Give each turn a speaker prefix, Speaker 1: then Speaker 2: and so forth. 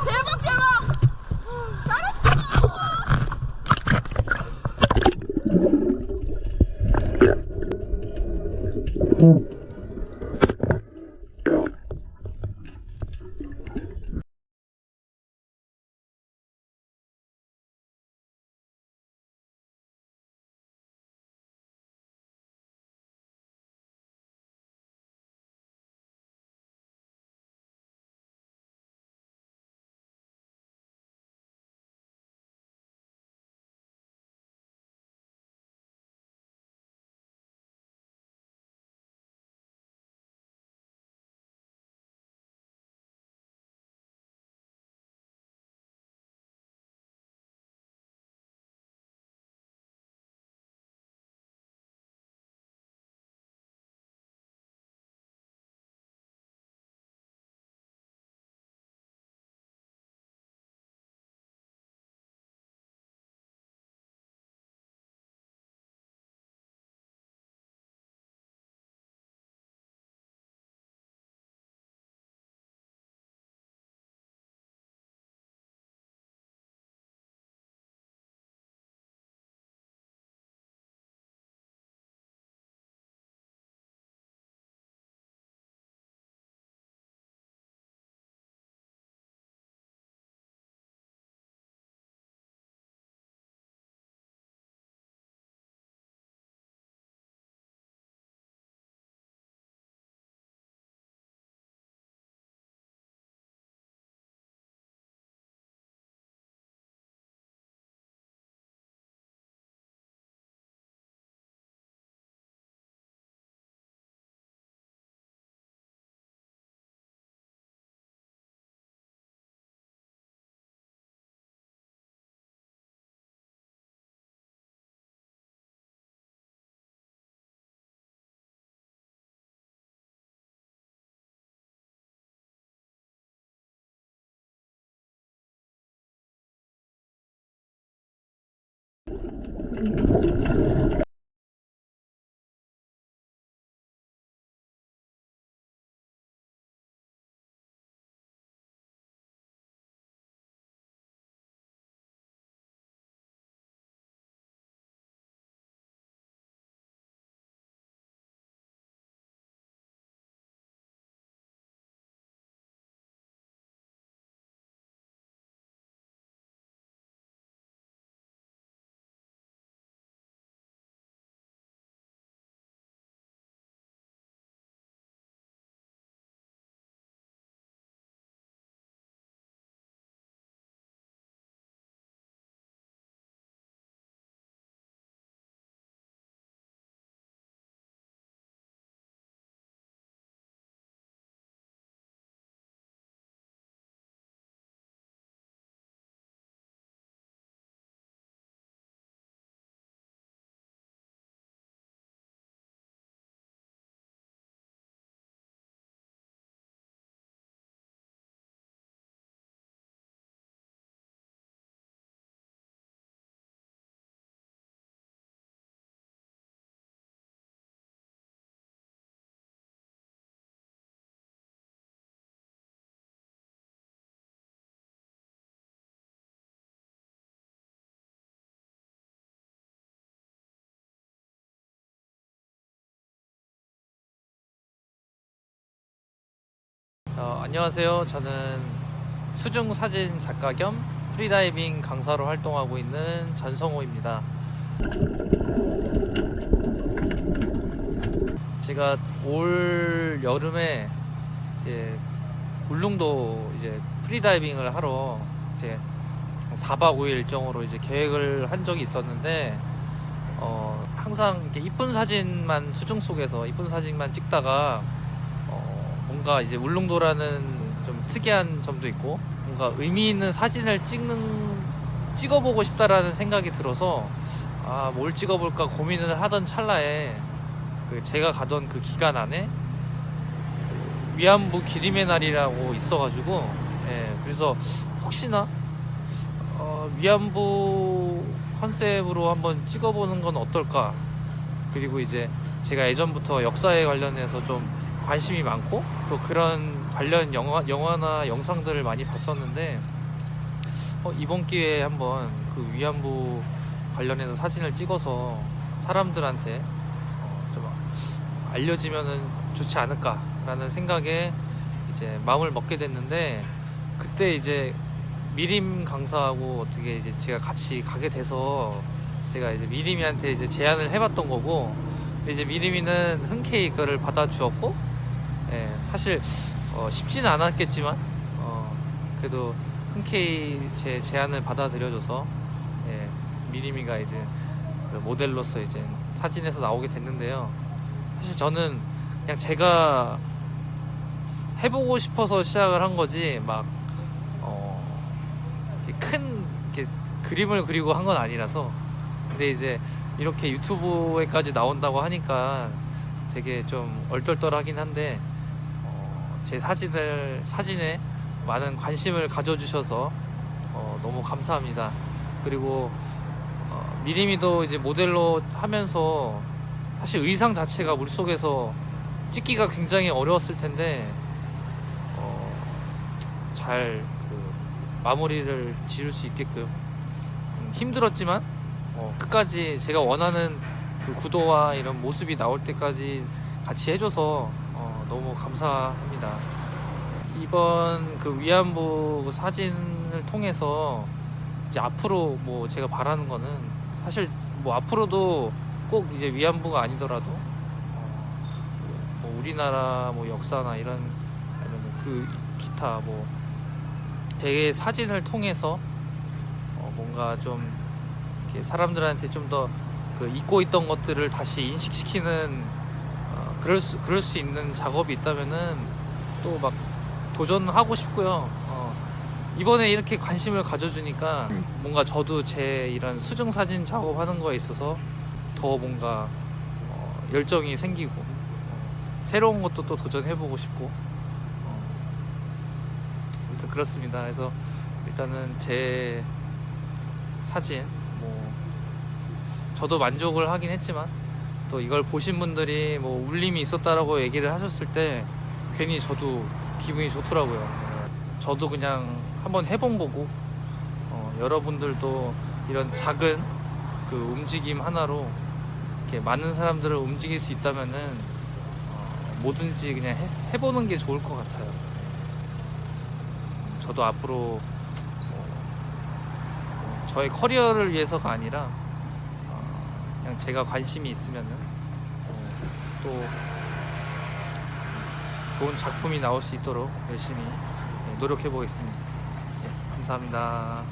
Speaker 1: 대박 대박.
Speaker 2: 안녕하세요. 저는 수중 사진 작가 겸 프리다이빙 강사로 활동하고 있는 전성호입니다. 제가 올 여름에 이제 울릉도 이제 프리다이빙을 하러 이제 4박 5일 일정으로 이제 계획을 한 적이 있었는데 항상 이렇게 이쁜 사진만 수중 속에서 이쁜 사진만 찍다가 뭔가 이제 울릉도라는 좀 특이한 점도 있고 뭔가 의미 있는 사진을 찍어보고 싶다라는 생각이 들어서 뭘 찍어볼까 고민을 하던 찰나에 제가 가던 그 기간 안에 위안부 기림의 날이라고 있어가지고 그래서 혹시나 위안부 컨셉으로 한번 찍어보는 건 어떨까. 그리고 이제 제가 예전부터 역사에 관련해서 좀 관심이 많고 또 그런 관련 영화나 영상들을 많이 봤었는데 이번 기회에 한번 그 위안부 관련해서 사진을 찍어서 사람들한테 좀 알려지면은 좋지 않을까라는 생각에 이제 마음을 먹게 됐는데, 그때 이제 미림 강사하고 어떻게 이제 제가 같이 가게 돼서 제가 이제 미림이한테 이제 제안을 해봤던 거고, 근데 이제 미림이는 흔쾌히 그거를 받아주었고, 사실 쉽지는 않았겠지만 그래도 흔쾌히 제 제안을 받아들여줘서 미림이가 이제 그 모델로서 이제 사진에서 나오게 됐는데요. 사실 저는 그냥 제가 해보고 싶어서 시작을 한 거지 막 큰 그림을 그리고 한 건 아니라서. 근데 이제 이렇게 유튜브에까지 나온다고 하니까 되게 좀 얼떨떨하긴 한데 제 사진에 많은 관심을 가져주셔서 너무 감사합니다. 그리고 미림이도 이제 모델로 하면서 사실 의상 자체가 물속에서 찍기가 굉장히 어려웠을 텐데 잘 마무리를 지을 수 있게끔 힘들었지만 끝까지 제가 원하는 그 구도와 이런 모습이 나올 때까지 같이 해줘서 너무 감사합니다. 이번 그 위안부 사진을 통해서 이제 앞으로 뭐 제가 바라는 거는 사실 뭐 앞으로도 꼭 이제 위안부가 아니더라도 뭐 우리나라 뭐 역사나 이런 아니면 그 기타 뭐 제 사진을 통해서 뭔가 좀 이렇게 사람들한테 좀 더 그 잊고 있던 것들을 다시 인식시키는 그럴 수 있는 작업이 있다면은 또 막 도전하고 싶고요. 이번에 이렇게 관심을 가져주니까 뭔가 저도 제 이런 수중 사진 작업하는 거에 있어서 더 뭔가 열정이 생기고 새로운 것도 또 도전해보고 싶고 아무튼 그렇습니다. 그래서 일단은 제 사진 뭐 저도 만족을 하긴 했지만 또 이걸 보신 분들이 뭐 울림이 있었다라고 얘기를 하셨을 때 괜히 저도 기분이 좋더라고요. 저도 그냥 한번 해본 거고 여러분들도 이런 작은 그 움직임 하나로 이렇게 많은 사람들을 움직일 수 있다면은 뭐든지 그냥 해보는 게 좋을 것 같아요. 저도 앞으로 저의 커리어를 위해서가 아니라 그냥 제가 관심이 있으면은 또 좋은 작품이 나올 수 있도록 열심히 노력해 보겠습니다. 감사합니다.